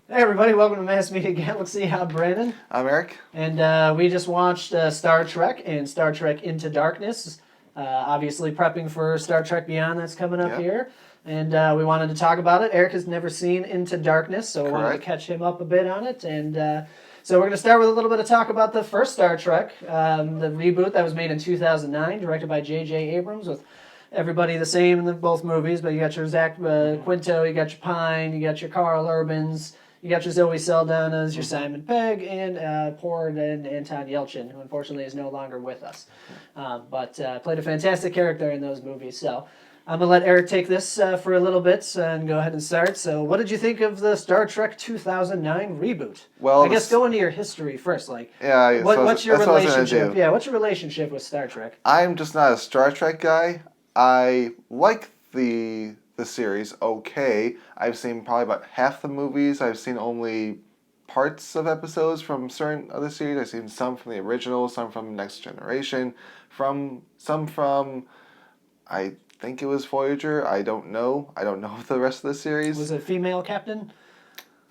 Hey everybody, welcome to Mass Media Galaxy. I'm Brandon. I'm Eric. And we just watched Star Trek and Star Trek Into Darkness. Obviously prepping for Star Trek Beyond that's coming up Yep. here. And we wanted to talk about it. Eric has never seen Into Darkness, so we wanted to Correct. catch him up a bit on it. And so we're going to start with a little bit of talk about the first Star Trek, the reboot that was made in 2009, directed by J.J. Abrams, with everybody the same in both movies, but you got your Zach Quinto, you got your Pine, you got your Carl Urbans, you got your Zoe Saldana's, your Simon Pegg, and poor Anton Yelchin, who unfortunately is no longer with us, but played a fantastic character in those movies. So I'm going to let Eric take this for a little bit and go ahead and start. So what did you think of the Star Trek 2009 reboot? Well, I guess go into your history first. Like, Yeah, what's your that's what I was gonna relationship? do. Yeah, what's your relationship with Star Trek? I'm just not a Star Trek guy. I like the series okay. I've seen probably about half the movies. I've seen only parts of episodes from certain other series. I've seen some from the original, some from Next Generation, some from I think it was Voyager. I don't know. I don't know the rest of the series. Was it female captain?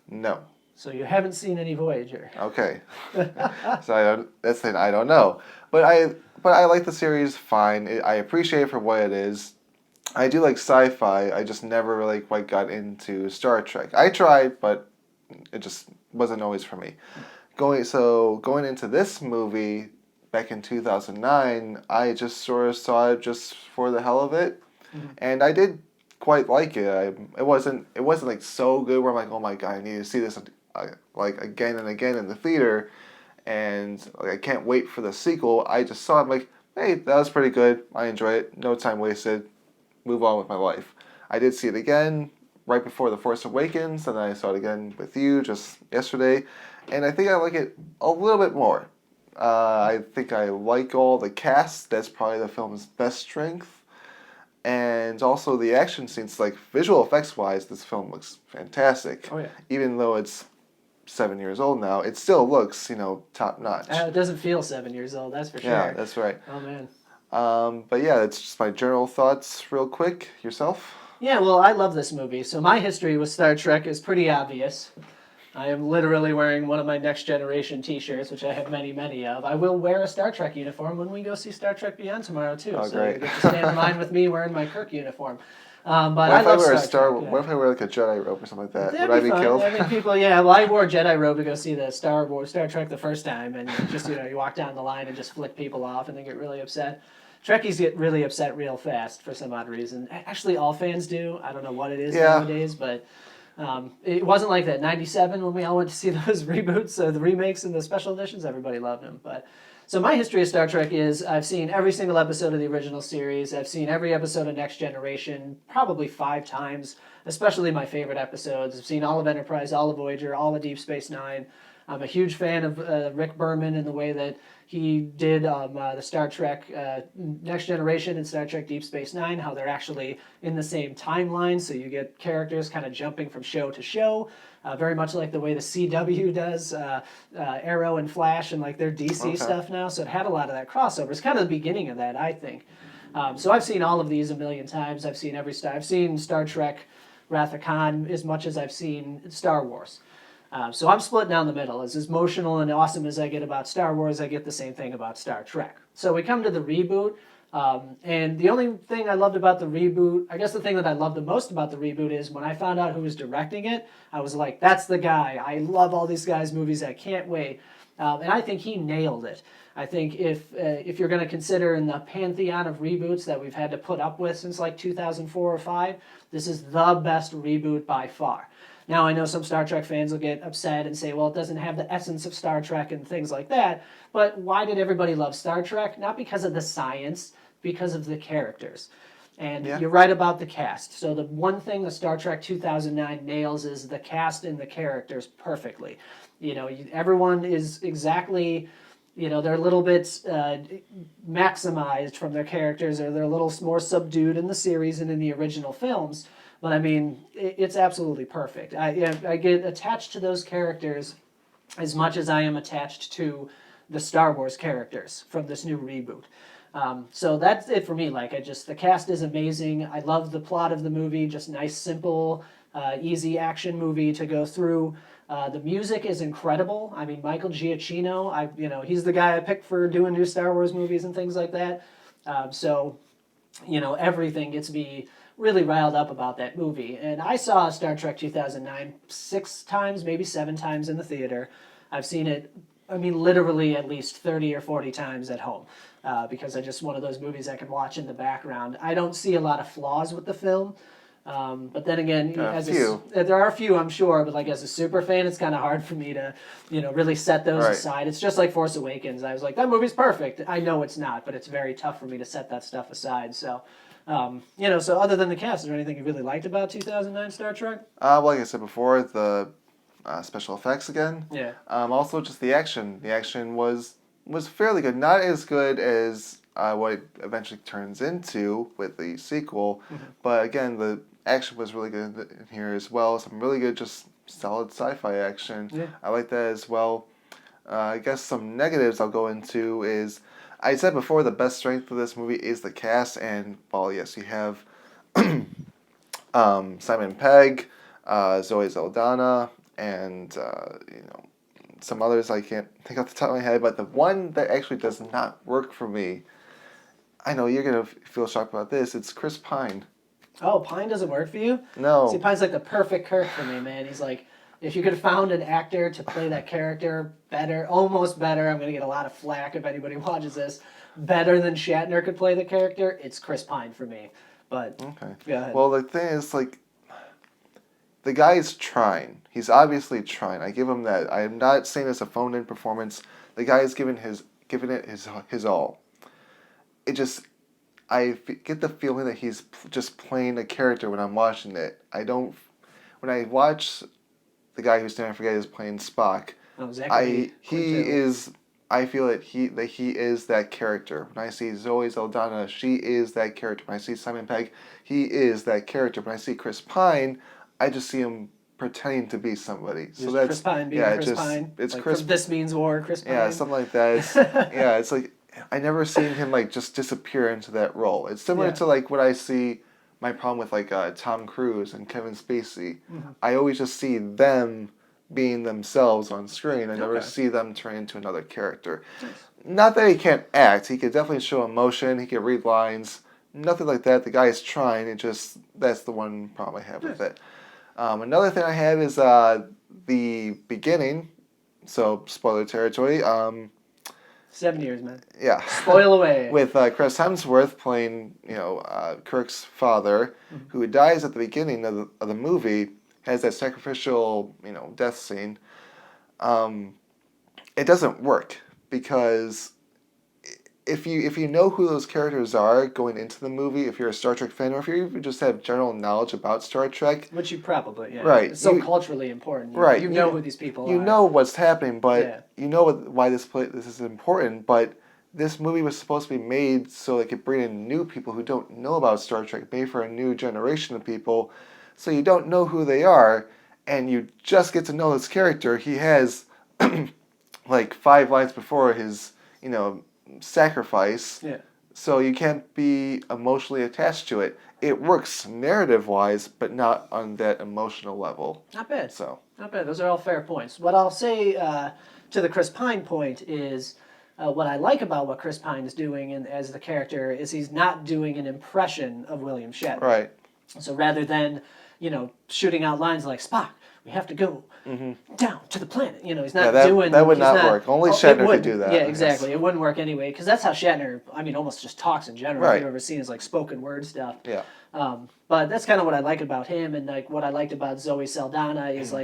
No. So you haven't seen any Voyager. Okay. So I don't know. But I like the series fine. I appreciate it for what it is. I do like sci-fi. I just never really quite got into Star Trek. I tried, but it just wasn't always for me. Going into this movie back in 2009, I just sort of saw it just for the hell of it. And I did quite like it. It wasn't like so good where I'm like, oh my god, I need to see this like again and again in the theater, and like I can't wait for the sequel. I just saw it, I'm like, hey, that was pretty good. I enjoy it. No time wasted. Move on with my life. I did see it again right before The Force Awakens, and then I saw it again with you just yesterday, and I think I like it a little bit more. I think I like all the cast. That's probably the film's best strength. And also the action scenes, like visual effects wise, this film looks fantastic. Oh yeah. Even though it's 7 years old now, it still looks, top notch. It doesn't feel 7 years old, that's for sure. Yeah, that's right. Oh man. But yeah, that's just my general thoughts, real quick. Yourself? Yeah, well, I love this movie. So my history with Star Trek is pretty obvious. I am literally wearing one of my Next Generation T-shirts, which I have many, many of. I will wear a Star Trek uniform when we go see Star Trek Beyond tomorrow too. Oh, so great. you get to stand in line with me wearing my Kirk uniform. But What I if I love wear a Star Trek. What if I wear like a Jedi robe or something like that? That'd Would I be fun. killed? I mean, people, yeah. Well, I wore Jedi robe to go see the Star Trek the first time, and just you walk down the line and just flick people off, and they get really upset. Trekkies get really upset real fast for some odd reason. Actually, all fans do. I don't know what it is nowadays, but it wasn't like that. 97 when we all went to see those reboots, the remakes and the special editions, everybody loved them. But so my history of Star Trek is I've seen every single episode of the original series. I've seen every episode of Next Generation probably 5 times, especially my favorite episodes. I've seen all of Enterprise, all of Voyager, all of Deep Space Nine. I'm a huge fan of Rick Berman and the way that he did the Star Trek Next Generation and Star Trek Deep Space Nine, how they're actually in the same timeline, so you get characters kind of jumping from show to show, very much like the way the CW does Arrow and Flash and like their DC stuff now, so it had a lot of that crossover. It's kind of the beginning of that, I think. So I've seen all of these a million times. I've seen I've seen Star Trek Wrath of Khan as much as I've seen Star Wars. So I'm split down the middle. As emotional and awesome as I get about Star Wars, I get the same thing about Star Trek. So we come to the reboot, and the only thing I loved about the reboot, I guess the thing that I loved the most about the reboot is when I found out who was directing it, I was like, that's the guy. I love all these guys' movies. I can't wait. And I think he nailed it. I think if you're going to consider in the pantheon of reboots that we've had to put up with since like 2004 or 5, this is the best reboot by far. Now, I know some Star Trek fans will get upset and say, well, it doesn't have the essence of Star Trek and things like that. But why did everybody love Star Trek? Not because of the science, because of the characters. And You're right about the cast. So the one thing the Star Trek 2009 nails is the cast and the characters perfectly. Everyone is exactly, they're a little bit maximized from their characters, or they're a little more subdued in the series and in the original films. But I mean, it's absolutely perfect. I get attached to those characters as much as I am attached to the Star Wars characters from this new reboot. So that's it for me. The cast is amazing. I love the plot of the movie. Just nice, simple, easy action movie to go through. The music is incredible. I mean, Michael Giacchino, he's the guy I picked for doing new Star Wars movies and things like that. So, everything gets me really riled up about that movie. And I saw Star Trek 2009 6 times, maybe 7 times in the theater. I've seen it, I mean, literally at least 30 or 40 times at home because I just one of those movies I can watch in the background. I don't see a lot of flaws with the film. But then again, there are a few, I'm sure, but like as a super fan, it's kind of hard for me to, really set those aside. It's just like Force Awakens. I was like, that movie's perfect. I know it's not, but it's very tough for me to set that stuff aside. So, so other than the cast, is there anything you really liked about 2009 Star Trek? Like I said before, the special effects again. Yeah. Also, just the action. The action was fairly good. Not as good as what it eventually turns into with the sequel, but again, the action was really good in here as well. Some really good, just solid sci-fi action. Yeah. I like that as well. I guess some negatives I'll go into is, I said before, the best strength of this movie is the cast, and well, yes, you have Simon Pegg, Zoe Saldana, and some others I can't think off the top of my head, but the one that actually does not work for me, I know you're gonna feel shocked about this, it's Chris Pine. Oh, Pine doesn't work for you? No. See, Pine's like the perfect Kirk for me, man. He's like, if you could have found an actor to play that character better, almost better, I'm going to get a lot of flack if anybody watches this, better than Shatner could play the character, it's Chris Pine for me. But, okay. Go ahead. Well, the thing is, like, the guy is trying. He's obviously trying. I give him that. I am not saying it's a phoned-in performance. The guy is giving it his all. It just, get the feeling that he's just playing a character when I'm watching it. When I watch the guy whose name I forget is playing Spock, I feel that he is that character. When I see Zoe Saldana, she is that character. When I see Simon Pegg, he is that character. When I see Chris Pine, I just see him pretending to be somebody. So that's Chris Pine being Chris Pine. It's like Chris. From This Means War, Chris Pine. Yeah, something like that. It's like I never seen him like just disappear into that role. It's similar to like what I see. My problem with like Tom Cruise and Kevin Spacey. I always just see them being themselves on screen. I never see them turn into another character. Nice. Not that he can't act. He could definitely show emotion. He could read lines. Nothing like that. The guy is trying. That's the one problem I have with it. Another thing I have is the beginning. So spoiler territory. 7 years, man. Yeah. Spoil away. With Chris Hemsworth playing, Kirk's father, who dies at the beginning of the movie, has that sacrificial, death scene. It doesn't work because if you know who those characters are going into the movie, if you're a Star Trek fan, or if you even just have general knowledge about Star Trek, which you probably right, it's so culturally important. You know who these people are. You know what's happening, but you know why this is important. But this movie was supposed to be made so it could bring in new people who don't know about Star Trek, made for a new generation of people. So you don't know who they are, and you just get to know this character. He has like 5 lines before his, sacrifice. Yeah. So you can't be emotionally attached to it. It works narrative-wise, but not on that emotional level. Not bad. So. Not bad. Those are all fair points. What I'll say to the Chris Pine point is what I like about what Chris Pine is doing as the character is he's not doing an impression of William Shatner. Right. So rather than, shooting out lines like, Spock, we have to go down to the planet. He's not doing... That would not work. Only Shatner could do that. Yeah, exactly. It wouldn't work anyway, because that's how Shatner, almost just talks in general. Right. If you've ever seen his, spoken word stuff. Yeah. But that's kind of what I like about him, and, what I liked about Zoe Saldana is,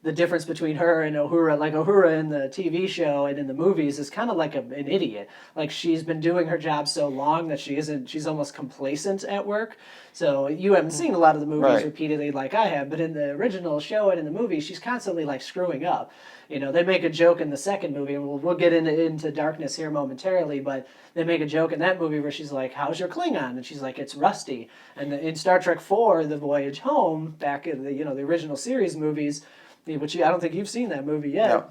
the difference between her and Uhura. Like, Uhura in the TV show and in the movies is kind of like an idiot. Like, she's been doing her job so long that she's almost complacent at work. So you haven't seen a lot of the movies repeatedly like I have, but in the original show and in the movie, she's constantly, screwing up. They make a joke in the second movie, and we'll get into Darkness here momentarily, but they make a joke in that movie where she's like, how's your Klingon? And she's like, it's rusty. And in Star Trek IV, The Voyage Home, back in the, the original series movies, which I don't think you've seen that movie yet. No.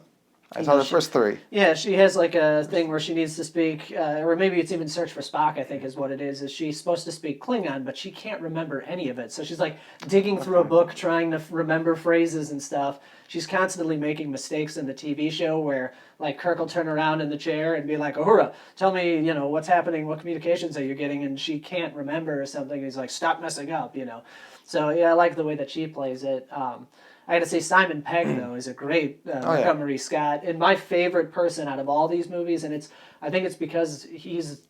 I saw the first 3. Yeah, she has like a thing where she needs to speak, or maybe it's even Search for Spock, I think is what it is she's supposed to speak Klingon, but she can't remember any of it. So she's like digging through a book trying to remember phrases and stuff. She's constantly making mistakes in the TV show where like Kirk will turn around in the chair and be like, Uhura, tell me, what's happening, what communications are you getting? And she can't remember or something. He's like, stop messing up, So yeah, I like the way that she plays it. I got to say, Simon Pegg though is a great Montgomery Scott, and my favorite person out of all these movies. And I think it's because he's,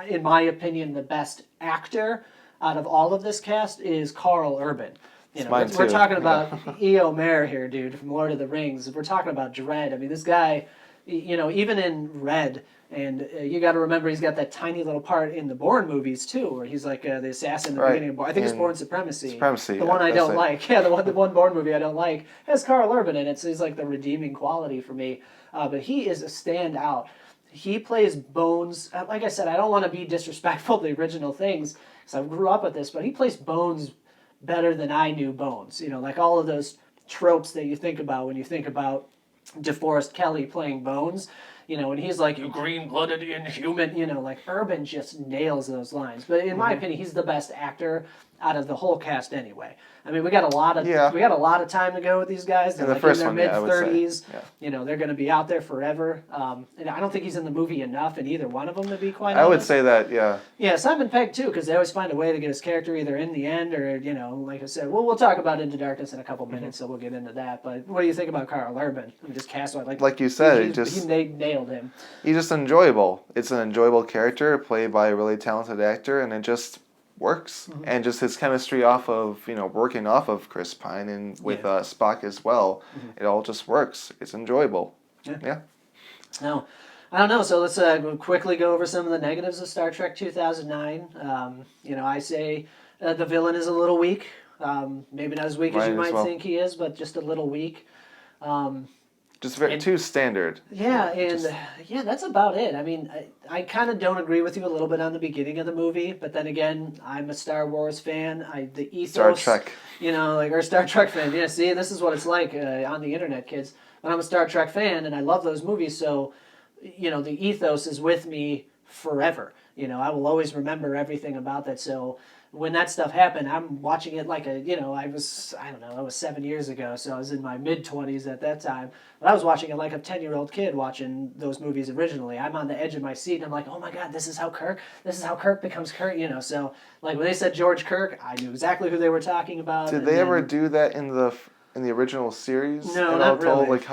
in my opinion, the best actor out of all of this cast is Carl Urban. We're talking about E.O. Mayer here, dude, from Lord of the Rings. We're talking about Dredd. I mean, this guy, even in Red. And you got to remember, he's got that tiny little part in the Bourne movies too, where he's like the assassin in the beginning of Bourne. I think it's Bourne Supremacy. The one I don't like. Yeah, the one Bourne movie I don't like has Carl Urban in it, so he's like the redeeming quality for me. But he is a standout. He plays Bones. Like I said, I don't want to be disrespectful to the original things because I grew up with this, but he plays Bones better than I knew Bones. Like all of those tropes that you think about when you think about DeForest Kelley playing Bones. And he's like, you green-blooded inhuman, like Urban just nails those lines. But in my opinion, he's the best actor out of the whole cast anyway. I mean, we got a lot of time to go with these guys. They're in their mid-30s. They're going to be out there forever. And I don't think he's in the movie enough in either one of them, to be quite honest. I would say that, yeah. Yeah, Simon Pegg too, because they always find a way to get his character either in the end or, like I said, we'll talk about Into Darkness in a couple minutes, so we'll get into that. But what do you think about Carl Urban? I mean, just cast-wise. Like you said, he nailed him. He's just enjoyable. It's an enjoyable character played by a really talented actor, and it just works. And just his chemistry off of, working off of Chris Pine and with Spock as well, it all just works. It's enjoyable. Yeah. Now, I don't know, so let's quickly go over some of the negatives of Star Trek 2009. I say the villain is a little weak. Maybe not as weak as you might think he is, but just a little weak. Just too standard. Yeah, and that's about it. I mean, I kind of don't agree with you a little bit on the beginning of the movie, but then again, I'm a Star Wars fan. The ethos, Star Trek. Or Star Trek fan. Yeah, see, this is what it's like on the internet, kids. But I'm a Star Trek fan, and I love those movies, so, the ethos is with me forever. I will always remember everything about that, so when that stuff happened, I'm watching it like I was 7 years ago, so I was in my mid-20s at that time. But I was watching it like a 10-year-old kid watching those movies originally. I'm on the edge of my seat, and I'm like, oh my God, this is how Kirk becomes Kirk, So, like, when they said George Kirk, I knew exactly who they were talking about. Did they ever do that in the original series? No, not really. Like,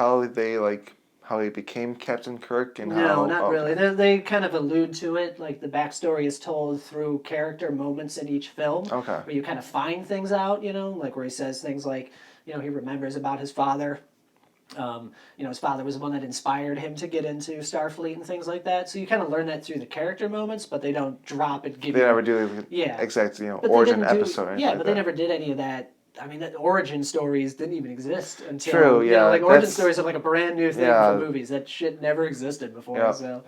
how he became Captain Kirk and No, not really. They kind of allude to it, like the backstory is told through character moments in each film. Okay. Where you kind of find things out, like where he says things like, he remembers about his father. His father was the one that inspired him to get into Starfleet and things like that. So you kind of learn that through the character moments, but they don't drop it. They never do exact origin episode. But they never did any of that. I mean, the origin stories didn't even exist until... True, origin stories are like a brand new thing for movies. That shit never existed before, so...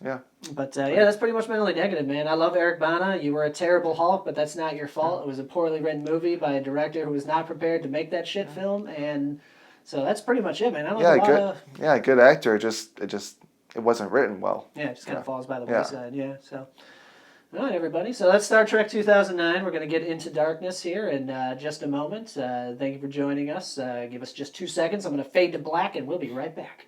Yeah. But, that's pretty much my only negative, man. I love Eric Bana. You were a terrible Hulk, but that's not your fault. It was a poorly written movie by a director who was not prepared to make that shit film, and so that's pretty much it, man. I don't know good actor. It wasn't written well. Yeah, it just kind of falls by the wayside, so... All right, everybody. So that's Star Trek 2009. We're going to get Into Darkness here in just a moment. Thank you for joining us. Give us just 2 seconds. I'm going to fade to black, and we'll be right back.